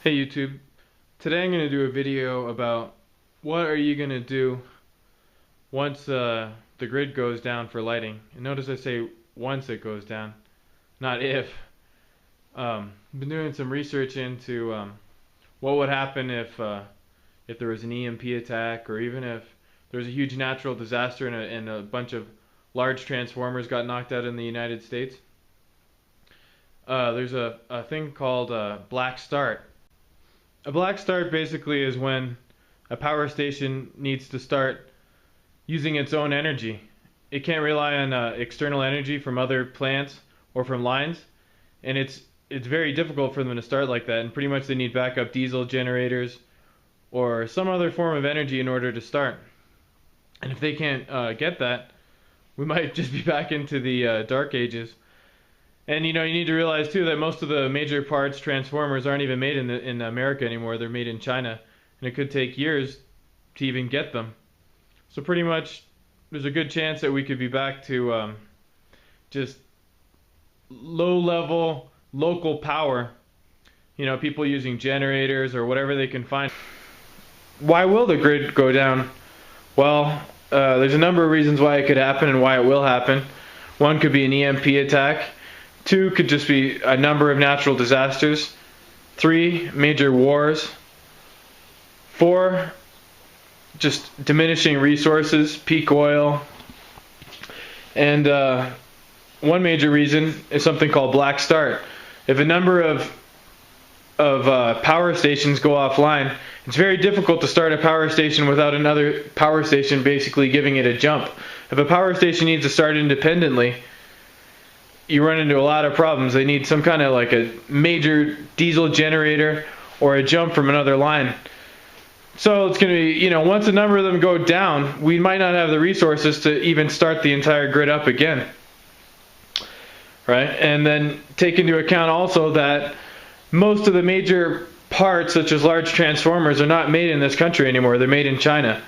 Hey YouTube, today I'm going to do a video about what are you going to do once the grid goes down for lighting. And notice I say once it goes down, not if. I've been doing some research into what would happen if there was an EMP attack, or even if there was a huge natural disaster and a bunch of large transformers got knocked out in the United States. There's a thing called black start. A black start basically is when a power station needs to start using its own energy. It can't rely on external energy from other plants or from lines, and it's very difficult for them to start like that. And pretty much they need backup diesel generators or some other form of energy in order to start. And if they can't get that, we might just be back into the dark ages. And you need to realize too that most of the major parts, transformers, aren't even made in America anymore. They're made in China, and it could take years to even get them. So pretty much, there's a good chance that we could be back to just low-level local power. People using generators or whatever they can find. Why will the grid go down? Well, there's a number of reasons why it could happen and why it will happen. One could be an EMP attack. Two could just be a number of natural disasters. Three, major wars. Four, just diminishing resources, peak oil. And one major reason is something called black start. If a number of power stations go offline, it's very difficult to start a power station without another power station basically giving it a jump. If a power station needs to start independently, you run into a lot of problems. They need some kind of like a major diesel generator or a jump from another line. So it's going to be, once a number of them go down, we might not have the resources to even start the entire grid up again. Right? And then take into account also that most of the major parts, such as large transformers, are not made in this country anymore. They're made in China.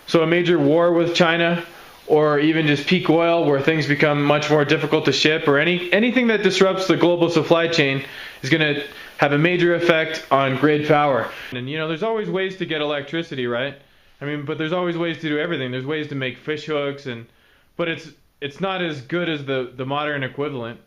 So a major war with China, or even just peak oil where things become much more difficult to ship, or anything that disrupts the global supply chain is going to have a major effect on grid power. And there's always ways to get electricity, right? But there's always ways to do everything. There's ways to make fish hooks, but it's not as good as the modern equivalent.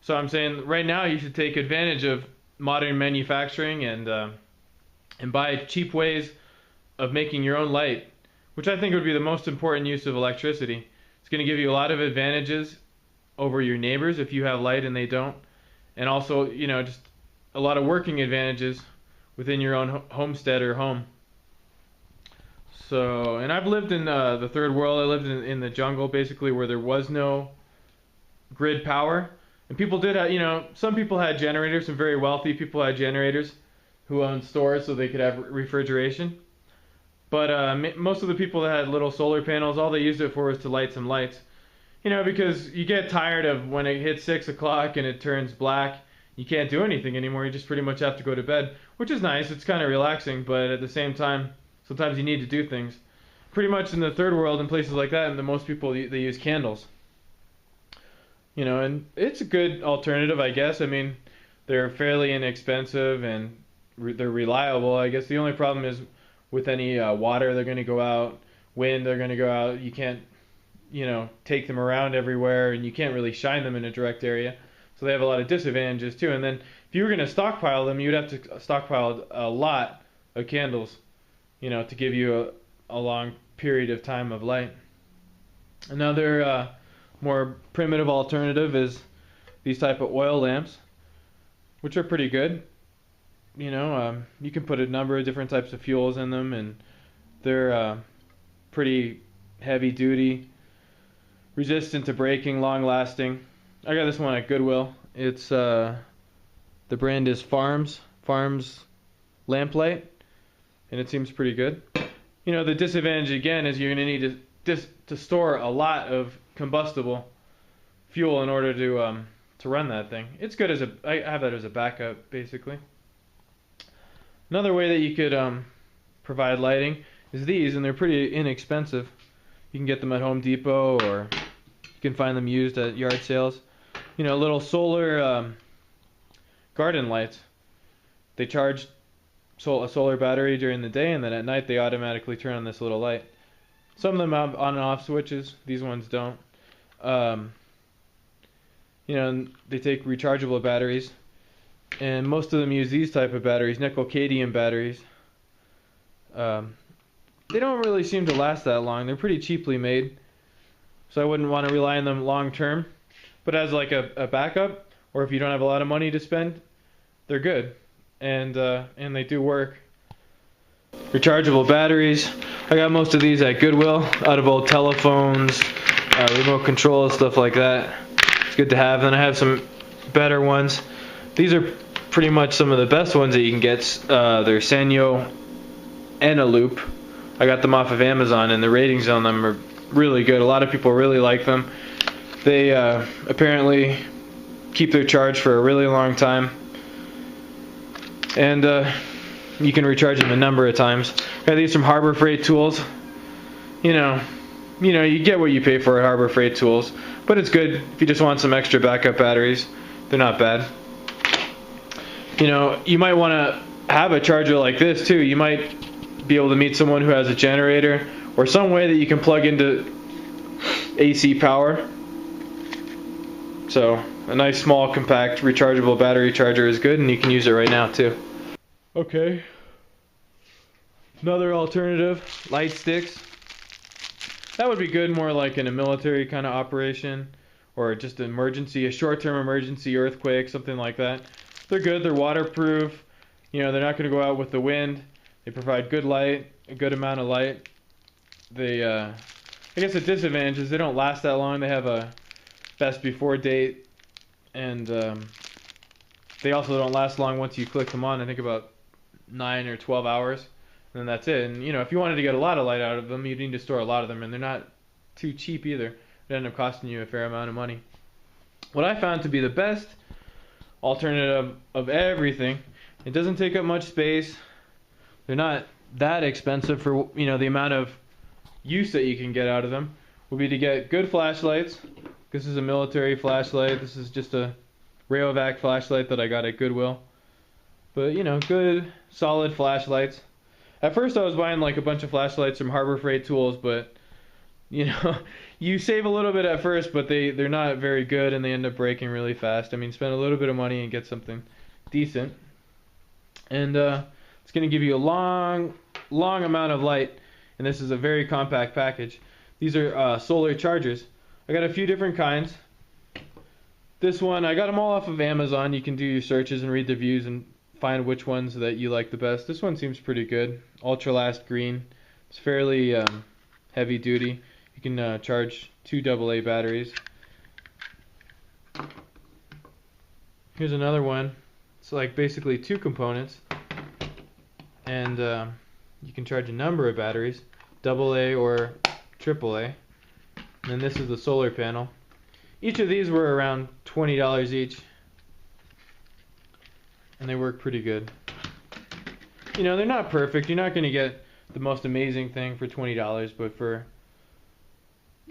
So I'm saying right now you should take advantage of modern manufacturing and buy cheap ways of making your own light, which I think would be the most important use of electricity. It's going to give you a lot of advantages over your neighbors if you have light and they don't. And also, just a lot of working advantages within your own homestead or home. So, and I've lived in the third world. I lived in the jungle, basically, where there was no grid power. And people did have, some people had generators. Some very wealthy people had generators who owned stores so they could have refrigeration. But most of the people that had little solar panels, all they used it for was to light some lights. Because you get tired of when it hits 6 o'clock and it turns black, you can't do anything anymore. You just pretty much have to go to bed, which is nice. It's kind of relaxing, but at the same time, sometimes you need to do things. Pretty much in the third world and places like that, and most people, they use candles. And it's a good alternative, I guess. They're fairly inexpensive and they're reliable. I guess the only problem is with any water, they're going to go out. Wind, they're going to go out. You can't, take them around everywhere, and you can't really shine them in a direct area. So they have a lot of disadvantages too. And then if you were going to stockpile them, you'd have to stockpile a lot of candles, to give you a long period of time of light. Another more primitive alternative is these type of oil lamps, which are pretty good. You can put a number of different types of fuels in them, and they're pretty heavy duty, resistant to breaking, long lasting. I got this one at Goodwill. It's the brand is Farms Lamplight, and it seems pretty good. The disadvantage again is you're going to need to store a lot of combustible fuel in order to run that thing. It's good I have that as a backup basically. Another way that you could provide lighting is these, and they're pretty inexpensive. You can get them at Home Depot, or you can find them used at yard sales. Little solar garden lights. They charge a solar battery during the day, and then at night they automatically turn on this little light. Some of them have on and off switches. These ones don't. Um, they take rechargeable batteries, and most of them use these type of batteries, nickel cadmium batteries. Um, they don't really seem to last that long. They're pretty cheaply made, so I wouldn't want to rely on them long term. But as like a backup, or if you don't have a lot of money to spend, they're good, and they do work. Rechargeable batteries. I got most of these at Goodwill, out of old telephones, remote control, stuff like that. It's good to have. Then I have some better ones. These are pretty much some of the best ones that you can get. They're Sanyo Eneloop. I got them off of Amazon, and the ratings on them are really good. A lot of people really like them. They apparently keep their charge for a really long time, and you can recharge them a number of times. I got these from Harbor Freight Tools. You get what you pay for at Harbor Freight Tools, but it's good if you just want some extra backup batteries. They're not bad. You might want to have a charger like this too. You might be able to meet someone who has a generator or some way that you can plug into AC power. So a nice small compact rechargeable battery charger is good, and you can use it right now too. Okay. Another alternative, light sticks. That would be good more like in a military kind of operation, or just an emergency, a short-term emergency earthquake, something like that. They're good, they're waterproof. They're not going to go out with the wind. They provide good light, a good amount of light. I guess the disadvantage is they don't last that long. They have a best before date, and they also don't last long once you click them on. I think about 9 or 12 hours, and then that's it. And if you wanted to get a lot of light out of them, you'd need to store a lot of them, and they're not too cheap either. They end up costing you a fair amount of money. What I found to be the best alternative of everything, it doesn't take up much space. They're not that expensive for the amount of use that you can get out of them, would be to get good flashlights. This is a military flashlight. This is just a Rayovac flashlight that I got at Goodwill. But good solid flashlights. At first I was buying like a bunch of flashlights from Harbor Freight Tools, but you save a little bit at first, but they're not very good, and they end up breaking really fast. I mean, spend a little bit of money and get something decent. And it's going to give you a long amount of light, and this is a very compact package. These are solar chargers. I got a few different kinds. This one, I got them all off of Amazon. You can do your searches and read the reviews and find which ones that you like the best. This one seems pretty good. Ultralast green. It's fairly heavy duty. You can charge 2 AA batteries. Here's another one. It's like basically 2 components, and you can charge a number of batteries, AA or AAA. And then this is the solar panel. Each of these were around $20 each, and they work pretty good. They're not perfect. You're not going to get the most amazing thing for $20, but for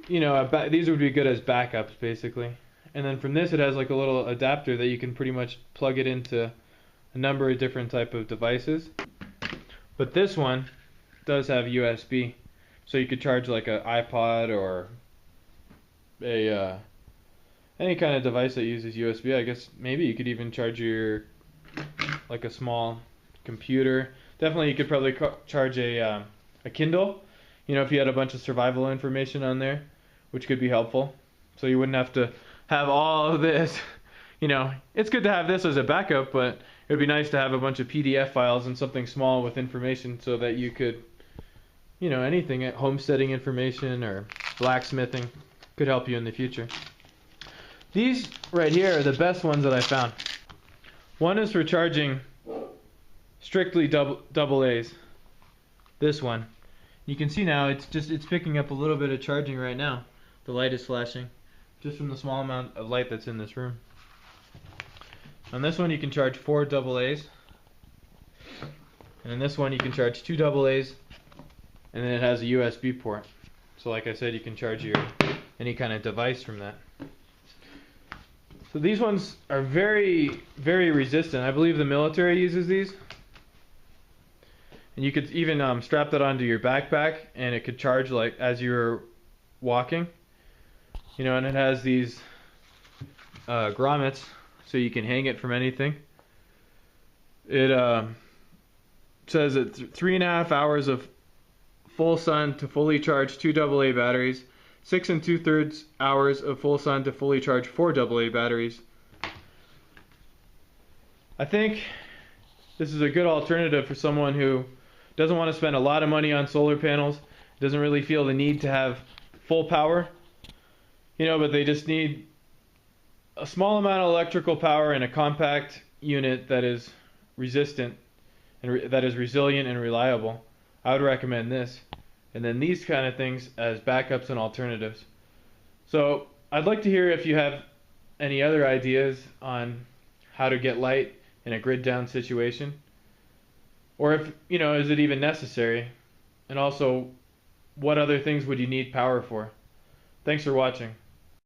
these would be good as backups basically. And then from this, it has like a little adapter that you can pretty much plug it into a number of different type of devices. But this one does have USB, so you could charge like an iPod or a any kind of device that uses USB. I guess maybe you could even charge your like a small computer. Definitely, you could probably charge a Kindle. If you had a bunch of survival information on there, which could be helpful. So you wouldn't have to have all of this. It's good to have this as a backup, but it would be nice to have a bunch of PDF files and something small with information so that you could, anything, homesteading information or blacksmithing could help you in the future. These right here are the best ones that I found. One is for charging strictly double A's. This one. You can see now it's picking up a little bit of charging right now. The light is flashing just from the small amount of light that's in this room. On this one you can charge 4 AA's, and in this one you can charge 2 AA's, and then it has a USB port. So like I said, you can charge any kind of device from that. So these ones are very, very resistant. I believe the military uses these. And you could even strap that onto your backpack, and it could charge like as you're walking. And it has these grommets, so you can hang it from anything. It says it's 3.5 hours of full sun to fully charge 2 AA batteries, 6 2/3 hours of full sun to fully charge 4 AA batteries. I think this is a good alternative for someone who doesn't want to spend a lot of money on solar panels, doesn't really feel the need to have full power, but they just need a small amount of electrical power in a compact unit that is resistant and that is resilient and reliable. I would recommend this. And then these kind of things as backups and alternatives. So I'd like to hear if you have any other ideas on how to get light in a grid down situation. Or if, is it even necessary? And also, what other things would you need power for? Thanks for watching.